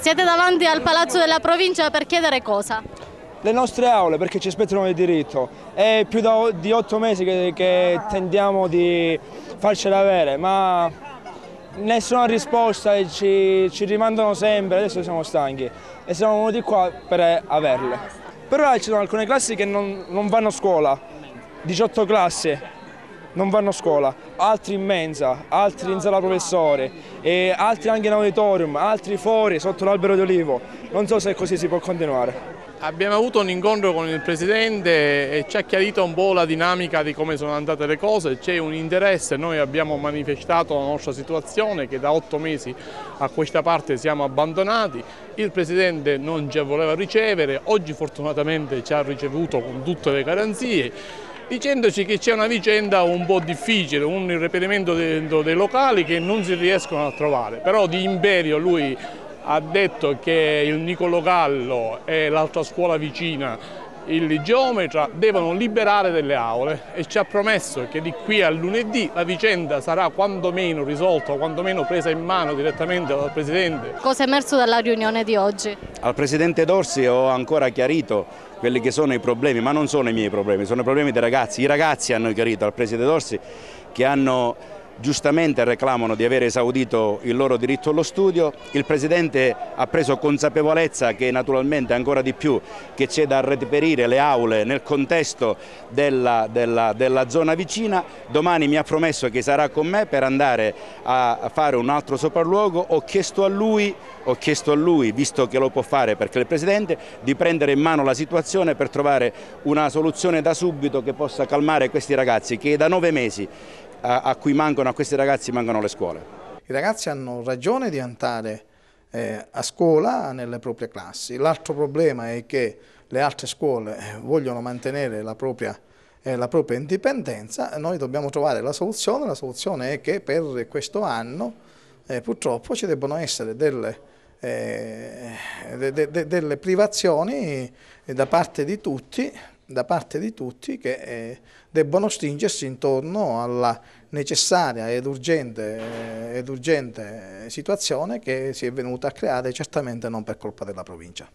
Siete davanti al Palazzo della Provincia per chiedere cosa? Le nostre aule, perché ci aspettano il diritto. È più di 8 mesi che tendiamo di farcela avere, ma nessuna risposta e ci rimandano sempre. Adesso siamo stanchi e siamo venuti qua per averle. Però ci sono alcune classi che non vanno a scuola, 18 classi non vanno a scuola, altri in mensa, altri in sala professori, e altri anche in auditorium, altri fuori sotto l'albero di olivo. Non so se così si può continuare. Abbiamo avuto un incontro con il Presidente e ci ha chiarito un po' la dinamica di come sono andate le cose, c'è un interesse, noi abbiamo manifestato la nostra situazione che da 8 mesi a questa parte siamo abbandonati, il Presidente non ci voleva ricevere, oggi fortunatamente ci ha ricevuto con tutte le garanzie, dicendoci che c'è una vicenda un po' difficile, un reperimento dei locali che non si riescono a trovare, però di imperio lui ha detto che il Niccolò Gallo e l'altra scuola vicina, il Geometra, devono liberare delle aule e ci ha promesso che di qui al lunedì la vicenda sarà quantomeno risolta, quantomeno presa in mano direttamente dal Presidente. Cosa è emerso dalla riunione di oggi? Al Presidente Dorsi ho ancora chiarito quelli che sono i problemi, ma non sono i miei problemi, sono i problemi dei ragazzi. I ragazzi hanno chiarito al Presidente Dorsi che hanno giustamente reclamano di aver esaudito il loro diritto allo studio, il Presidente ha preso consapevolezza che naturalmente ancora di più che c'è da reperire le aule nel contesto della zona vicina, domani mi ha promesso che sarà con me per andare a fare un altro sopralluogo, ho chiesto a lui, visto che lo può fare perché è il Presidente, di prendere in mano la situazione per trovare una soluzione da subito che possa calmare questi ragazzi che da 9 mesi a questi ragazzi mancano le scuole. I ragazzi hanno ragione di andare a scuola nelle proprie classi. L'altro problema è che le altre scuole vogliono mantenere la propria indipendenza. Noi dobbiamo trovare la soluzione è che per questo anno purtroppo ci debbono essere delle privazioni da parte di tutti che debbono stringersi intorno alla necessaria ed urgente situazione che si è venuta a creare certamente non per colpa della provincia.